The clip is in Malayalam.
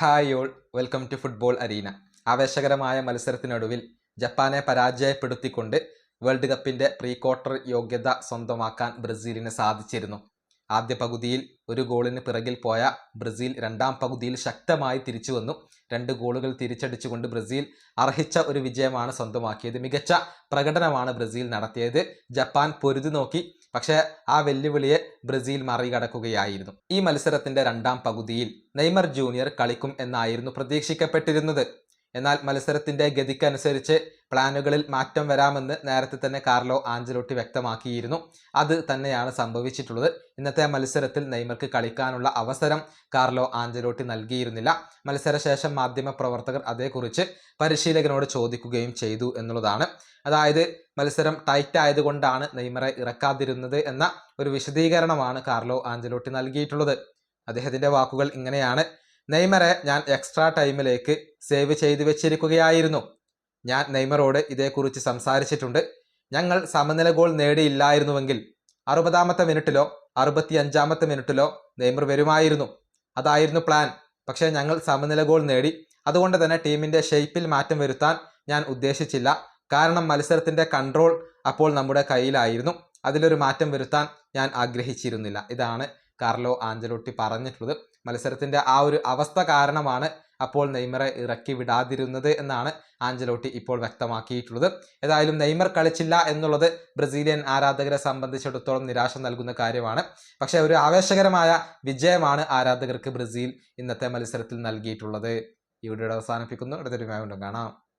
Hi all, welcome to football arena. ആവേശകരമായ മത്സരത്തിനൊടുവിൽ ജപ്പാനെ പരാജയപ്പെടുത്തിക്കൊണ്ട് വേൾഡ് കപ്പിന്റെ പ്രീ ക്വാർട്ടർ യോഗ്യത സ്വന്തമാക്കാൻ ബ്രസീലിന് സാധിച്ചിരുന്നു. ആദ്യ പകുതിയിൽ ഒരു ഗോളിന് പിറകിൽ പോയ ബ്രസീൽ രണ്ടാം പകുതിയിൽ ശക്തമായി തിരിച്ചു വന്നു. 2 ഗോളുകൾ തിരിച്ചടിച്ചുകൊണ്ട് ബ്രസീൽ അർഹിച്ച ഒരു വിജയമാണ് സ്വന്തമാക്കിയത്. മികച്ച പ്രകടനമാണ് ബ്രസീൽ നടത്തിയത്. ജപ്പാൻ പൊരുതി നോക്കി, പക്ഷേ ആ വെല്ലുവിളിയെ ബ്രസീൽ മറികടക്കുകയായിരുന്നു. ഈ മത്സരത്തിന്റെ രണ്ടാം പകുതിയിൽ നെയ്മർ ജൂനിയർ കളിക്കും എന്നായിരുന്നു പ്രതീക്ഷിക്കപ്പെട്ടിരുന്നത്. എന്നാൽ മത്സരത്തിന്റെ ഗതിക്കനുസരിച്ച് പ്ലാനുകളിൽ മാറ്റം വരാമെന്ന് നേരത്തെ തന്നെ കാർലോ ആഞ്ചലോട്ടി വ്യക്തമാക്കിയിരുന്നു. അത് തന്നെയാണ് സംഭവിച്ചിട്ടുള്ളത്. ഇന്നത്തെ മത്സരത്തിൽ നെയ്മർക്ക് കളിക്കാനുള്ള അവസരം കാർലോ ആഞ്ചലോട്ടി നൽകിയിരുന്നില്ല. മത്സരശേഷം മാധ്യമപ്രവർത്തകർ അതേക്കുറിച്ച് പരിശീലകനോട് ചോദിക്കുകയും ചെയ്തു എന്നുള്ളതാണ്. അതായത് മത്സരം ടൈറ്റ് ആയതുകൊണ്ടാണ് നെയ്മറെ ഇറക്കാതിരുന്നത് എന്ന ഒരു വിശദീകരണമാണ് കാർലോ ആഞ്ചലോട്ടി നൽകിയിട്ടുള്ളത്. അദ്ദേഹത്തിന്റെ വാക്കുകൾ ഇങ്ങനെയാണ്: നെയ്മറെ ഞാൻ എക്സ്ട്രാ ടൈമിലേക്ക് സേവ് ചെയ്തു വെച്ചിരിക്കുകയായിരുന്നു. ഞാൻ നെയ്മറോട് ഇതേക്കുറിച്ച് സംസാരിച്ചിട്ടുണ്ട്. ഞങ്ങൾ സമനില ഗോൾ നേടിയില്ലായിരുന്നുവെങ്കിൽ 60-ാമത്തെ മിനിറ്റിലോ 65-ാമത്തെ മിനിറ്റിലോ നെയ്മർ വരുമായിരുന്നു. അതായിരുന്നു പ്ലാൻ. പക്ഷേ ഞങ്ങൾ സമനില ഗോൾ നേടി. അതുകൊണ്ട് തന്നെ ടീമിന്റെ ഷേപ്പിൽ മാറ്റം വരുത്താൻ ഞാൻ ഉദ്ദേശിച്ചില്ല. കാരണം മത്സരത്തിന്റെ കൺട്രോൾ അപ്പോൾ നമ്മുടെ കയ്യിലായിരുന്നു. അതിലൊരു മാറ്റം വരുത്താൻ ഞാൻ ആഗ്രഹിച്ചിരുന്നില്ല. ഇതാണ് കാർലോ ആഞ്ചലോട്ടി പറഞ്ഞിട്ടുള്ളത്. മത്സരത്തിന്റെ ആ ഒരു അവസ്ഥ കാരണമാണ് അപ്പോൾ നെയ്മറെ ഇറക്കി വിടാതിരുന്നത് എന്നാണ് ആഞ്ചലോട്ടി ഇപ്പോൾ വ്യക്തമാക്കിയിട്ടുള്ളത്. ഏതായാലും നെയ്മർ കളിച്ചില്ല എന്നുള്ളത് ബ്രസീലിയൻ ആരാധകരെ സംബന്ധിച്ചിടത്തോളം നിരാശ നൽകുന്ന കാര്യമാണ്. പക്ഷേ ഒരു ആവേശകരമായ വിജയമാണ് ആരാധകർക്ക് ബ്രസീൽ ഇന്നത്തെ മത്സരത്തിൽ നൽകിയിട്ടുള്ളത്. ഈ വീഡിയോ അവസാനിപ്പിക്കുന്നു. അടുത്തൊരു വീഡിയോ കാണാം.